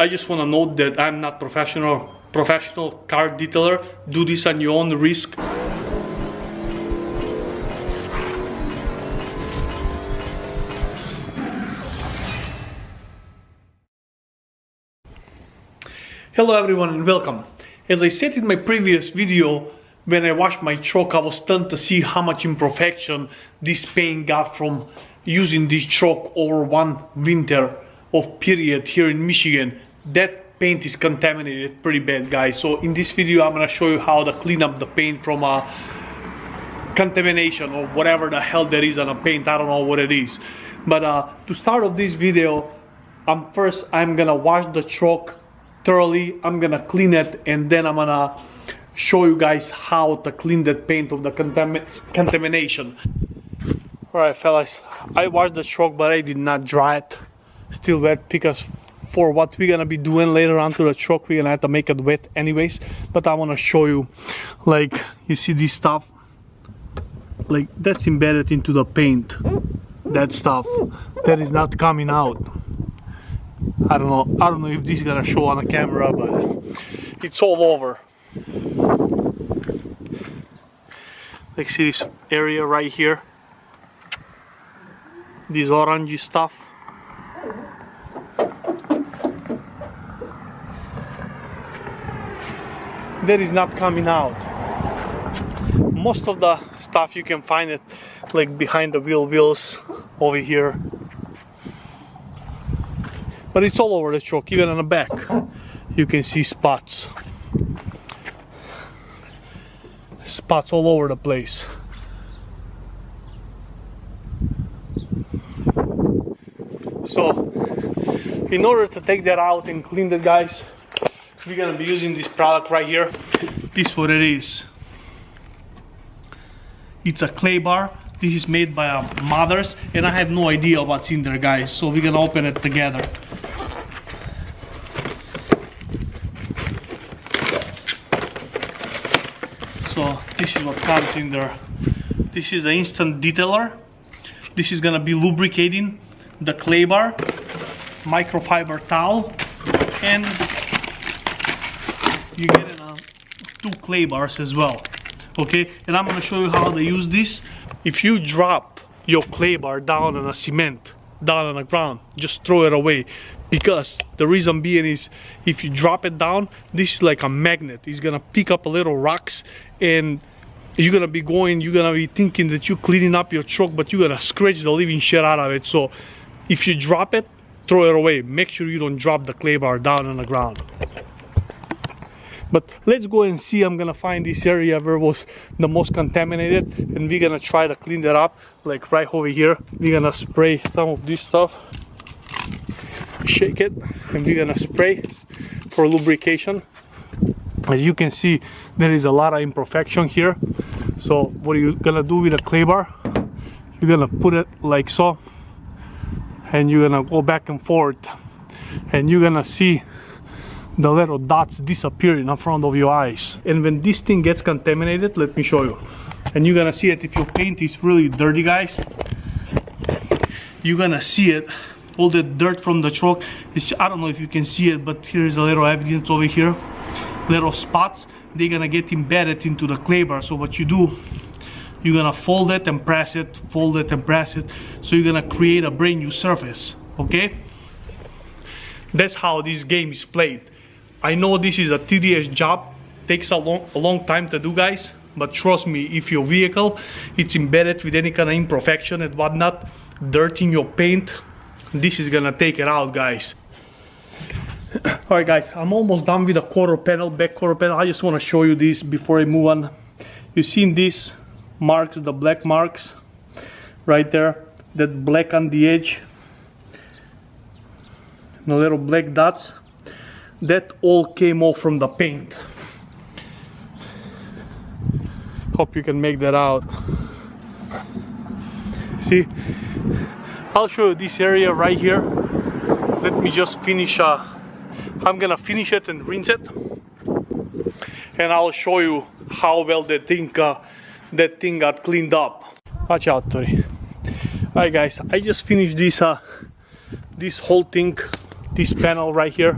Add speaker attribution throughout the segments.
Speaker 1: I just want to note that I'm not professional car detailer. Do this on your own risk. Hello everyone and welcome. As I said in my previous video, when I washed my truck, I was stunned to see how much imperfection this paint got from using this truck over one winter of period here in Michigan. That paint is contaminated pretty bad, guys. So in this video I'm going to show you how to clean up the paint from contamination or whatever the hell there is on a paint. I don't know what it is. But to start off this video, first I'm going to wash the truck thoroughly. I'm gonna clean it, and then I'm gonna show you guys how to clean that paint of the contamination. Alright fellas, I washed the truck but I did not dry it. Still wet, because for what we're gonna be doing later on to the truck, we're gonna have to make it wet anyways. But I wanna show you, like, you see this stuff, like that's embedded into the paint. That stuff that is not coming out. I don't know if this is gonna show on the camera, but it's all over. Like, see this area right here, this orangey stuff. That is not coming out. Most of the stuff you can find it like behind the wheels over here. But it's all over the truck, even on the back. You can see spots. Spots all over the place. So, in order to take that out and clean that, guys, we're gonna be using this product right here. This is what it is. It's a clay bar. This is made by Mothers, and I have no idea what's in there, guys. So we're gonna open it together. So this is what comes in there. This is the instant detailer. This is gonna be lubricating the clay bar, microfiber towel, and you get 2 clay bars as well. Okay, and I'm gonna show you how to use this. If you drop your clay bar down on a cement, down on the ground, just throw it away. Because the reason being is, if you drop it down, this is like a magnet. It's gonna pick up a little rocks, and you're gonna be thinking that you're cleaning up your truck, but you're gonna scratch the living shit out of it. So if you drop it, throw it away. Make sure you don't drop the clay bar down on the ground. But let's go and see. I'm gonna find this area where it was the most contaminated, and we're gonna try to clean that up. Like right over here, we're gonna spray some of this stuff, shake it, and we're gonna spray for lubrication. As you can see, there is a lot of imperfection here. So what are you gonna do with a clay bar? You're gonna put it like so, and you're gonna go back and forth, and you're gonna see the little dots disappear in front of your eyes. And when this thing gets contaminated, let me show you, and you're gonna see it. If your paint is really dirty, guys, you're gonna see it. All the dirt from the truck, I don't know if you can see it, but here's a little evidence over here. Little spots, they're gonna get embedded into the clay bar. So what you do, you're gonna fold it and press it, fold it and press it. So you're gonna create a brand new surface. Okay, that's how this game is played. I know this is a tedious job, takes a long time to do, guys, but trust me, if your vehicle it's embedded with any kind of imperfection and whatnot, dirt in your paint, this is gonna take it out, guys. Alright guys, I'm almost done with the quarter panel, back quarter panel. I just want to show you this before I move on. You seen these marks, the black marks right there, that black on the edge, the little black dots, that all came off from the paint. Hope you can make that out. See, I'll show you this area right here. Let me just finish, I'm gonna finish it and rinse it, and I'll show you how well that thing got cleaned up. Watch out, Tori. Alright guys, I just finished this this whole thing, this panel right here.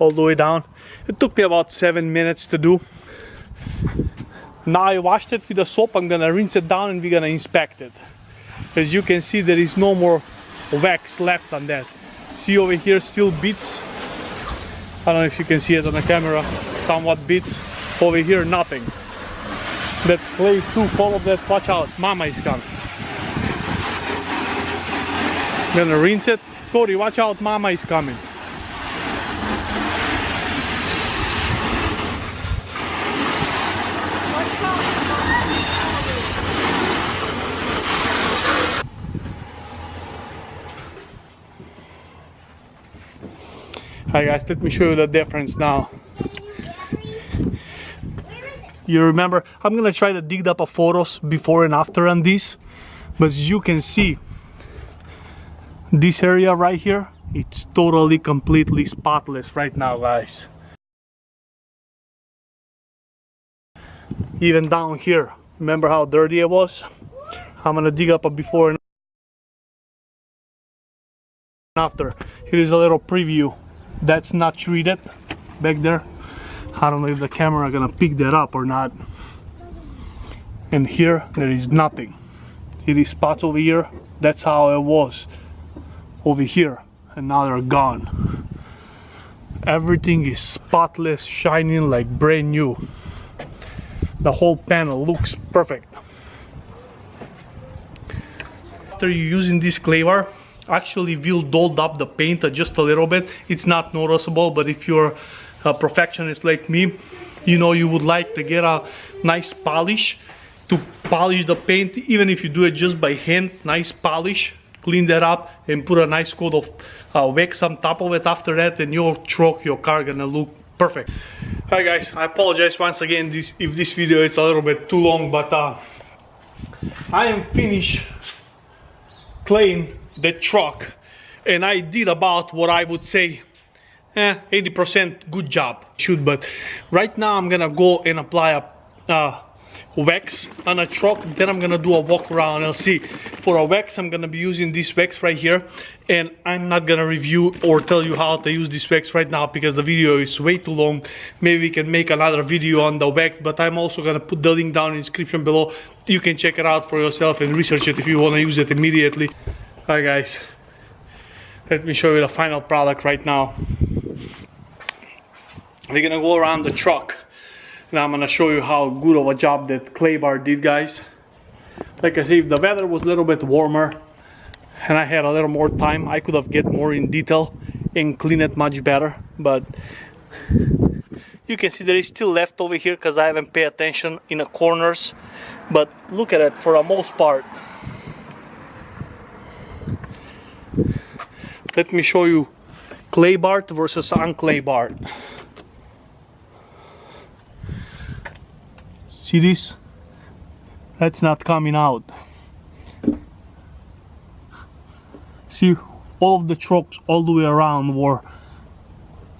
Speaker 1: all the way down. It took me about 7 minutes to do. Now I washed it with the soap. I'm gonna rinse it down and we're gonna inspect it. As you can see, there is no more wax left on that. See over here, still bits. I don't know if you can see it on the camera, somewhat bits. Over here, nothing. That clay too, all of that, watch out, mama is coming. Gonna rinse it. Cody, watch out, mama is coming. Hi guys, let me show you the difference now. You remember, I'm gonna try to dig up a photos before and after on this, but as you can see, this area right here, it's totally completely spotless right now, guys. Even down here, remember how dirty it was? I'm gonna dig up a before and after. Here is a little preview. That's not treated back there. I don't know if the camera gonna pick that up or not. And here there is nothing. See these spots over here? That's how it was over here, and now they're gone. Everything is spotless, shining like brand new. The whole panel looks perfect. After you're using this clay bar, actually will dulled up the paint just a little bit. It's not noticeable, but if you're a perfectionist like me, you know you would like to get a nice polish to polish the paint. Even if you do it just by hand, nice polish, clean that up and put a nice coat of wax on top of it after that, and your truck, your car gonna look perfect. Hi guys, I apologize once again if this video is a little bit too long, but I am finished cleaning the truck, and I did about what I would say 80% good job. But right now I'm gonna go and apply a wax on a truck, then I'm gonna do a walk around. I'll see. For a wax, I'm gonna be using this wax right here, and I'm not gonna review or tell you how to use this wax right now because the video is way too long. Maybe we can make another video on the wax, but I'm also gonna put the link down in the description below. You can check it out for yourself and research it if you want to use it immediately. Hi guys, let me show you the final product right now. We're gonna go around the truck. Now I'm gonna show you how good of a job that clay bar did, guys. Like I said, if the weather was a little bit warmer and I had a little more time, I could have get more in detail and clean it much better. But you can see there is still left over here because I haven't paid attention in the corners. But look at it, for the most part. Let me show you clay bar versus unclay bar. See this? That's not coming out. See, all of the trucks all the way around were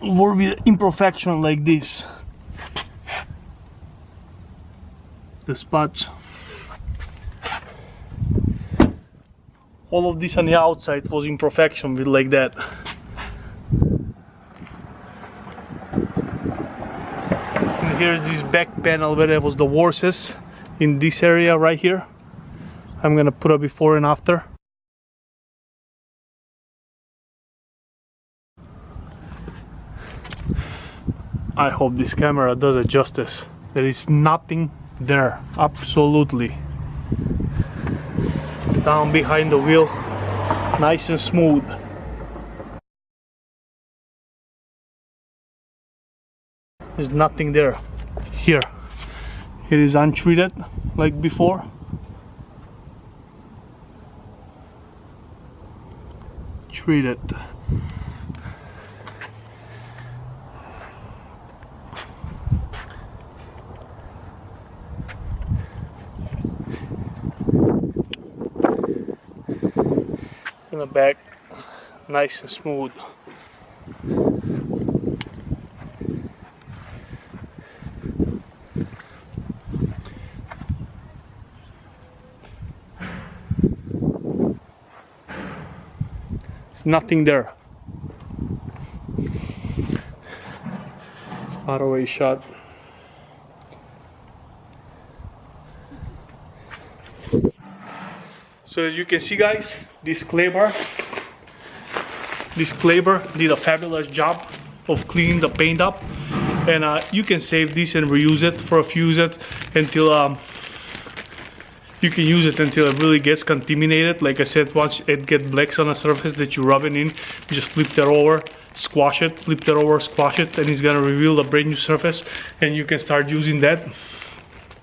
Speaker 1: with imperfection like this. The spots. All of this on the outside was imperfection with like that. And here's this back panel where it was the worstest, in this area right here. I'm gonna put a before and after. I hope this camera does it justice. There is nothing there, absolutely. Down behind the wheel, nice and smooth. There's nothing there. Here, it is untreated like before. Treated. In the back, nice and smooth. There's nothing there. far away shot. So as you can see, guys, this clay bar did a fabulous job of cleaning the paint up, and you can save this and reuse it for a few uses until you can use it until it really gets contaminated. Like I said, once it gets blacks on the surface that you rub it in, you just flip that over, squash it, flip that over, squash it, and it's gonna reveal a brand new surface, and you can start using that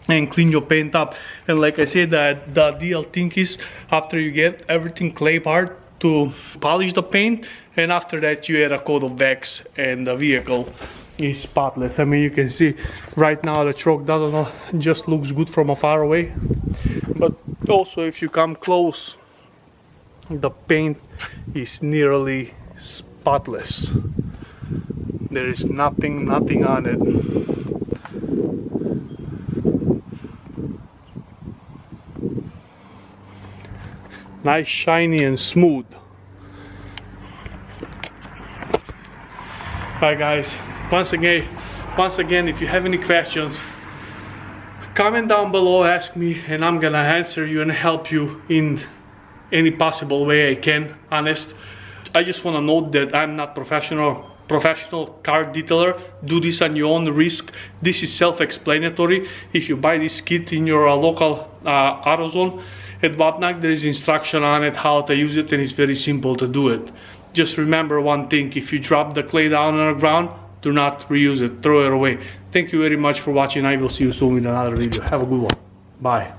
Speaker 1: and clean your paint up. And like I said, that the ideal thing is after you get everything clay hard to polish the paint, and after that you add a coat of wax and the vehicle is spotless. I mean, you can see right now the truck doesn't just looks good from afar away, but also if you come close, the paint is nearly spotless. There is nothing on it. Nice, shiny and smooth. Alright guys, once again, if you have any questions, comment down below, ask me, and I'm gonna answer you and help you in any possible way I can. Honest, I just want to note that I'm not professional car detailer. Do this on your own risk. This is self-explanatory. If you buy this kit in your local AutoZone at Wapnak, there is instruction on it how to use it, and it's very simple to do it. Just remember one thing: if you drop the clay down on the ground, do not reuse it, throw it away. Thank you very much for watching. I will see you soon in another video. Have a good one. Bye.